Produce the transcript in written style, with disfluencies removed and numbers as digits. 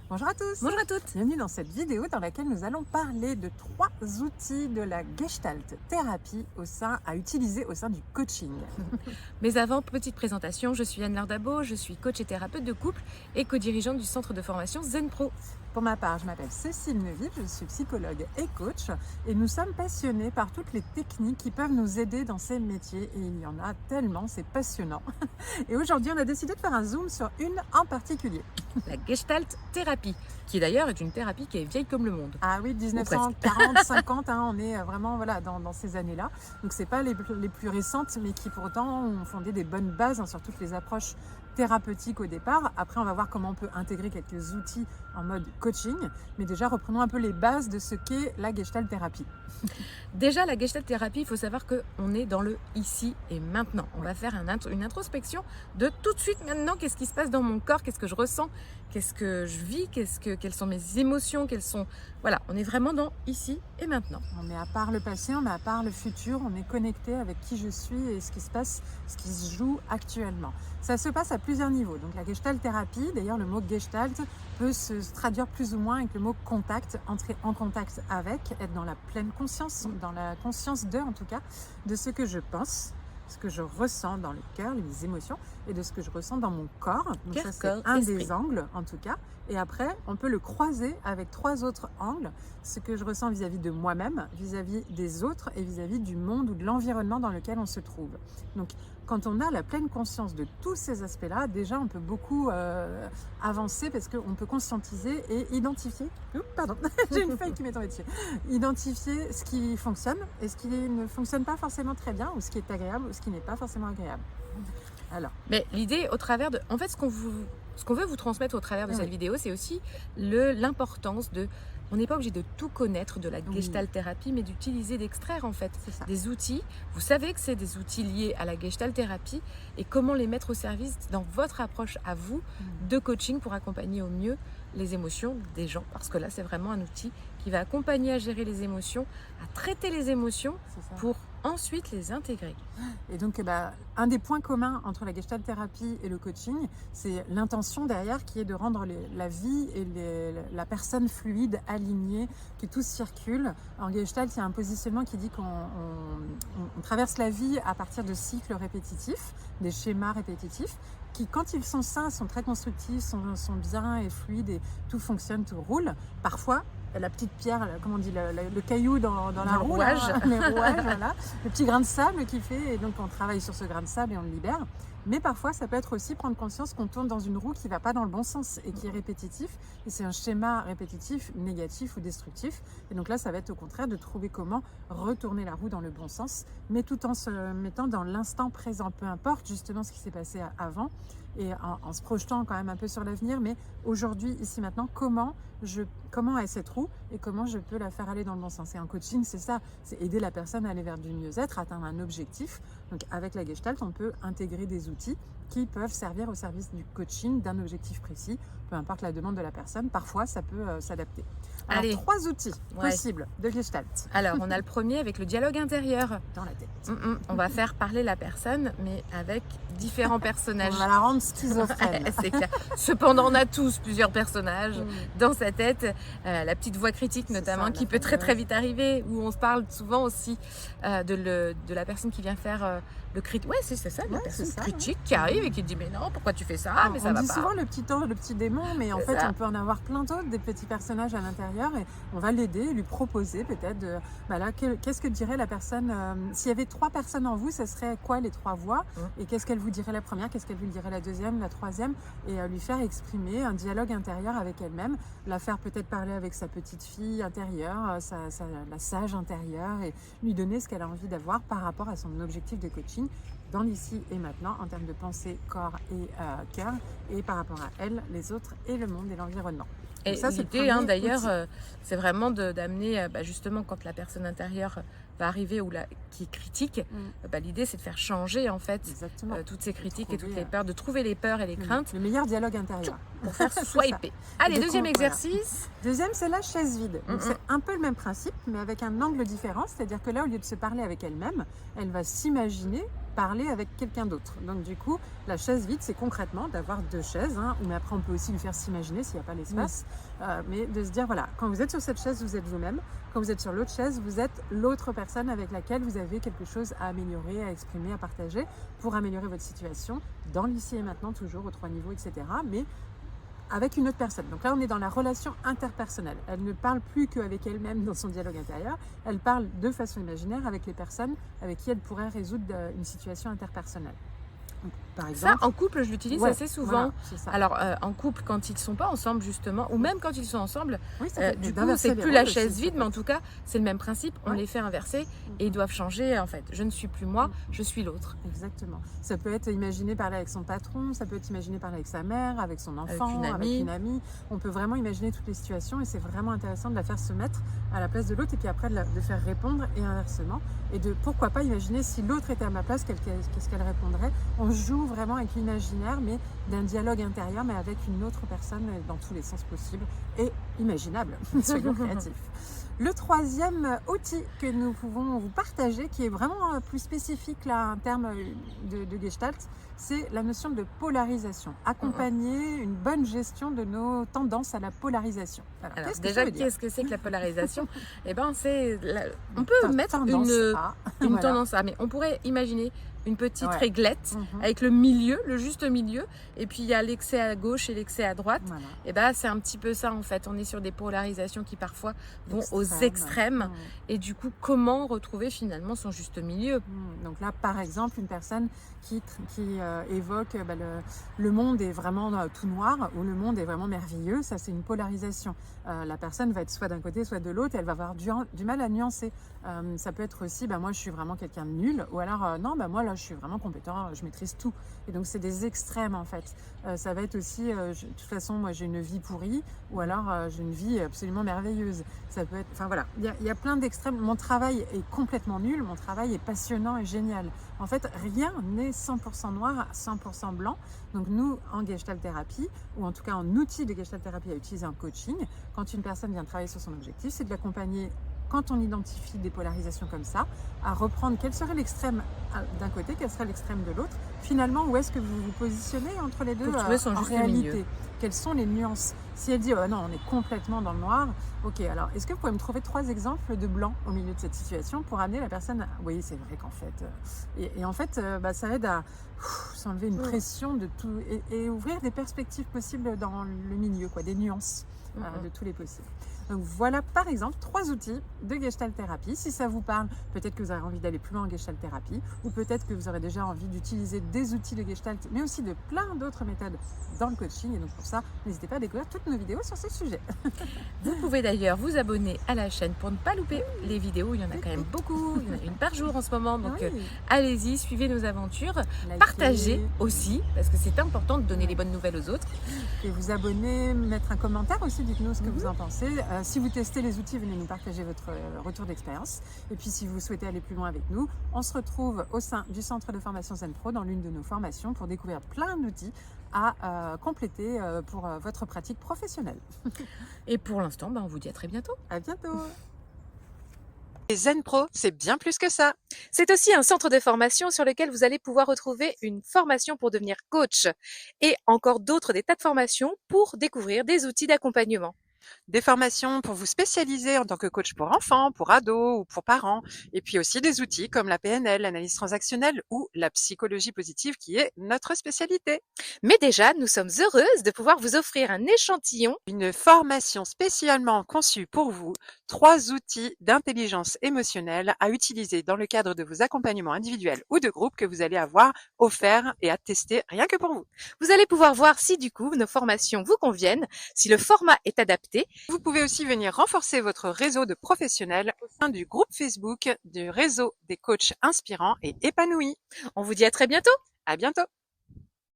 Bonjour à tous. Bonjour à toutes. Bienvenue dans cette vidéo dans laquelle nous allons parler de 3 outils de la Gestalt thérapie à utiliser au sein du coaching. Mais avant, petite présentation, je suis Anne Lardabo, je suis coach et thérapeute de couple et co-dirigeante du centre de formation Zen Pro. Pour ma part, je m'appelle Cécile Neuville, je suis psychologue et coach et nous sommes passionnés par toutes les techniques qui peuvent nous aider dans ces métiers et il y en a tellement, c'est passionnant. Et aujourd'hui, on a décidé de faire un zoom sur une en particulier. La Gestalt thérapie, qui d'ailleurs est une thérapie qui est vieille comme le monde. Ah oui, 1940, 50, on est vraiment dans ces années-là. Donc c'est pas les plus récentes, mais qui pourtant ont fondé des bonnes bases sur toutes les approches thérapeutiques au départ. Après, on va voir comment on peut intégrer quelques outils en mode coaching. Mais déjà, reprenons un peu les bases de ce qu'est la Gestalt thérapie. Déjà, la Gestalt thérapie, il faut savoir qu'on est dans le ici et maintenant. On va faire une introspection de tout de suite maintenant. Qu'est-ce qui se passe dans mon corps? Qu'est-ce que je ressens? Qu'est-ce que je vis? Quelles sont mes émotions? Voilà, on est vraiment dans ici et maintenant. On est à part le passé, on est à part le futur, on est connecté avec qui je suis et ce qui se passe, ce qui se joue actuellement. Ça se passe à plusieurs niveaux. Donc la Gestalt thérapie, d'ailleurs le mot Gestalt peut se traduire plus ou moins avec le mot contact, entrer en contact avec, être dans la pleine conscience, dans la conscience en tout cas, de ce que je pense, ce que je ressens dans le cœur, les émotions, et de ce que je ressens dans mon corps. Donc Cœur, ça, c'est corps, un esprit. des angles, en tout cas. Et après, on peut le croiser avec 3 autres angles. Ce que je ressens vis-à-vis de moi-même, vis-à-vis des autres et vis-à-vis du monde ou de l'environnement dans lequel on se trouve. Donc, quand on a la pleine conscience de tous ces aspects-là, déjà, on peut beaucoup avancer parce qu'on peut conscientiser et identifier. Oups, pardon, j'ai une feuille qui m'est tombée dessus. Identifier ce qui fonctionne et ce qui ne fonctionne pas forcément très bien, ou ce qui est agréable ou ce qui n'est pas forcément agréable. Alors, Mais l'idée, au travers de... En fait, ce qu'on veut vous transmettre au travers de cette vidéo, c'est aussi l'importance de... On n'est pas obligé de tout connaître de la Gestalt thérapie, mais d'utiliser, d'extraire en fait des outils. Vous savez que c'est des outils liés à la Gestalt thérapie et comment les mettre au service dans votre approche à vous de coaching pour accompagner au mieux les émotions des gens. Parce que là, c'est vraiment un outil qui va accompagner à gérer les émotions, à traiter les émotions pour ensuite les intégrer. Et donc, un des points communs entre la Gestalt thérapie et le coaching, c'est l'intention derrière qui est de rendre la vie et la personne fluide, alignée, que tout circule. En Gestalt, il y a un positionnement qui dit qu'on traverse la vie à partir de cycles répétitifs, des schémas répétitifs, qui, quand ils sont sains, sont très constructifs, sont bien et fluides et tout fonctionne, tout roule. Parfois, la petite pierre, comment on dit, le caillou dans la roue, rouage. Les rouages, voilà, le petit grain de sable qui fait, et donc on travaille sur ce grain de sable et on le libère. Mais parfois, ça peut être aussi prendre conscience qu'on tourne dans une roue qui ne va pas dans le bon sens et qui est répétitif. Et c'est un schéma répétitif, négatif ou destructif. Et donc là, ça va être au contraire de trouver comment retourner la roue dans le bon sens, mais tout en se mettant dans l'instant présent, peu importe justement ce qui s'est passé avant, et en se projetant quand même un peu sur l'avenir, mais aujourd'hui, ici, maintenant, comment est cette roue et comment je peux la faire aller dans le bon sens. Et en coaching, c'est ça, c'est aider la personne à aller vers du mieux-être, atteindre un objectif. Donc avec la Gestalt, on peut intégrer des outils qui peuvent servir au service du coaching d'un objectif précis, peu importe la demande de la personne. Parfois, ça peut s'adapter. Alors, Allez. 3 outils possibles de Gestalt. Alors, on a le premier avec le dialogue intérieur. Dans la tête. On va faire parler la personne, mais avec différents personnages. On va la rendre schizophrène. C'est clair. Cependant, on a tous plusieurs personnages dans sa tête. La petite voix critique, notamment, qui peut très vite arriver, où on se parle souvent aussi de la personne qui vient faire le critique. Ouais, c'est ça, la personne critique qui arrive et qui dit mais non, pourquoi tu fais ça? Mais ça va pas. On dit souvent le petit ange, le petit démon, mais en fait, ça. on peut en avoir plein d'autres, des petits personnages à l'intérieur, et on va l'aider, lui proposer peut-être qu'est-ce que dirait la personne s'il y avait 3 personnes en vous, ce serait quoi les 3 voix, et qu'est-ce qu'elle vous dirait la première, qu'est-ce qu'elle vous dirait la deuxième, la troisième, et lui faire exprimer un dialogue intérieur avec elle-même, la faire peut-être parler avec sa petite fille intérieure, la sage intérieure, et lui donner ce qu'elle a envie d'avoir par rapport à son objectif de coaching dans l'ici et maintenant, en termes de pensée, corps et cœur, et par rapport à elle, les autres et le monde et l'environnement. Et ça, c'est l'idée, d'ailleurs, c'est vraiment d'amener, justement, quand la personne intérieure va arriver ou qui est critique, l'idée, c'est de faire changer, en fait, toutes ces critiques et toutes les peurs, de trouver les peurs et les craintes. Le meilleur dialogue intérieur. Pour faire swiper. Allez, deuxième exercice. Deuxième, c'est la chaise vide. Donc, c'est un peu le même principe, mais avec un angle différent. C'est-à-dire que là, au lieu de se parler avec elle-même, elle va s'imaginer parler avec quelqu'un d'autre. Donc du coup, la chaise vide, c'est concrètement d'avoir 2 chaises, hein, mais après on peut aussi lui faire s'imaginer s'il n'y a pas l'espace, mais de se dire voilà, quand vous êtes sur cette chaise, vous êtes vous-même, quand vous êtes sur l'autre chaise, vous êtes l'autre personne avec laquelle vous avez quelque chose à améliorer, à exprimer, à partager pour améliorer votre situation dans l'ici et maintenant, toujours aux 3 niveaux, etc. Mais avec une autre personne. Donc là, on est dans la relation interpersonnelle. Elle ne parle plus qu'avec elle-même dans son dialogue intérieur. Elle parle de façon imaginaire avec les personnes avec qui elle pourrait résoudre une situation interpersonnelle. Donc, par exemple, ça, en couple, je l'utilise assez souvent. Voilà, alors, en couple, quand ils ne sont pas ensemble, justement, ou même quand ils sont ensemble, du coup, d'inverser c'est les plus la rôles chaise aussi, vide, mais en tout cas, c'est le même principe. On les fait inverser et ils doivent changer, en fait. Je ne suis plus moi, je suis l'autre. Exactement. Ça peut être imaginé parler avec son patron, ça peut être imaginé parler avec sa mère, avec son enfant, avec une amie. On peut vraiment imaginer toutes les situations et c'est vraiment intéressant de la faire se mettre à la place de l'autre et puis après de faire répondre et inversement. Et de pourquoi pas imaginer si l'autre était à ma place, qu'est-ce qu'elle répondrait. On joue vraiment avec l'imaginaire, mais d'un dialogue intérieur, mais avec une autre personne dans tous les sens possibles et imaginables. Soyons créatifs. Le troisième outil que nous pouvons vous partager, qui est vraiment plus spécifique là, en termes de Gestalt, c'est la notion de polarisation. Accompagner une bonne gestion de nos tendances à la polarisation. Alors déjà, qu'est-ce que c'est que la polarisation? Eh ben, on peut mettre une tendance à, mais on pourrait imaginer une petite réglette avec le milieu, le juste milieu, et puis il y a l'excès à gauche et l'excès à droite. Et ben c'est un petit peu ça en fait. On est sur des polarisations qui parfois vont aux extrêmes. Et du coup, comment retrouver finalement son juste milieu? Donc là, par exemple, une personne qui évoque le monde est vraiment tout noir ou le monde est vraiment merveilleux, ça c'est une polarisation. La personne va être soit d'un côté, soit de l'autre, et elle va avoir du mal à nuancer. Ça peut être aussi, moi je suis vraiment quelqu'un de nul, ou alors non, moi là je suis vraiment compétent, je maîtrise tout. Et donc c'est des extrêmes en fait. Ça va être aussi, de toute façon moi j'ai une vie pourrie, ou alors j'ai une vie absolument merveilleuse. Ça peut être, enfin voilà, il y a plein d'extrêmes. Mon travail est complètement nul, mon travail est passionnant et génial. En fait, rien n'est 100% noir, 100% blanc. Donc nous, en Gestalt thérapie, ou en tout cas en outil de Gestalt thérapie à utiliser en coaching, quand une personne vient travailler sur son objectif, c'est de l'accompagner, quand on identifie des polarisations comme ça, à reprendre quel serait l'extrême d'un côté, quel serait l'extrême de l'autre. Finalement, où est-ce que vous vous positionnez entre les deux en réalité? Quelles sont les nuances? Si elle dit oh non, on est complètement dans le noir, ok, alors est-ce que vous pouvez me trouver 3 exemples de blanc au milieu de cette situation pour amener la personne à... Oui, c'est vrai qu'en fait... Et en fait, ça aide à s'enlever une pression de tout et ouvrir des perspectives possibles dans le milieu, des nuances de tous les possibles. Donc voilà par exemple 3 outils de Gestalt thérapie. Si ça vous parle, peut-être que vous aurez envie d'aller plus loin en Gestalt thérapie, ou peut-être que vous aurez déjà envie d'utiliser des outils de Gestalt, mais aussi de plein d'autres méthodes dans le coaching. Et donc pour ça, n'hésitez pas à découvrir toutes nos vidéos sur ce sujet. Vous pouvez d'ailleurs vous abonner à la chaîne pour ne pas louper les vidéos. Il y en a quand même beaucoup, il y en a une par jour en ce moment. Donc allez-y, suivez nos aventures, partagez aussi, parce que c'est important de donner les bonnes nouvelles aux autres. Et vous abonner, mettre un commentaire aussi, dites-nous ce que vous en pensez. Si vous testez les outils, venez nous partager votre retour d'expérience. Et puis si vous souhaitez aller plus loin avec nous, on se retrouve au sein du centre de formation Zen Pro dans l'une de nos formations pour découvrir plein d'outils à compléter pour votre pratique professionnelle. Et pour l'instant, on vous dit à très bientôt. À bientôt. Et Zen Pro, c'est bien plus que ça. C'est aussi un centre de formation sur lequel vous allez pouvoir retrouver une formation pour devenir coach et encore d'autres, des tas de formations pour découvrir des outils d'accompagnement. Des formations pour vous spécialiser en tant que coach pour enfants, pour ados ou pour parents. Et puis aussi des outils comme la PNL, l'analyse transactionnelle ou la psychologie positive qui est notre spécialité. Mais déjà, nous sommes heureuses de pouvoir vous offrir un échantillon. Une formation spécialement conçue pour vous. 3 outils d'intelligence émotionnelle à utiliser dans le cadre de vos accompagnements individuels ou de groupe que vous allez avoir offerts et à tester rien que pour vous. Vous allez pouvoir voir si du coup nos formations vous conviennent, si le format est adapté. Vous pouvez aussi venir renforcer votre réseau de professionnels au sein du groupe Facebook du réseau des coachs inspirants et épanouis. On vous dit à très bientôt. À bientôt.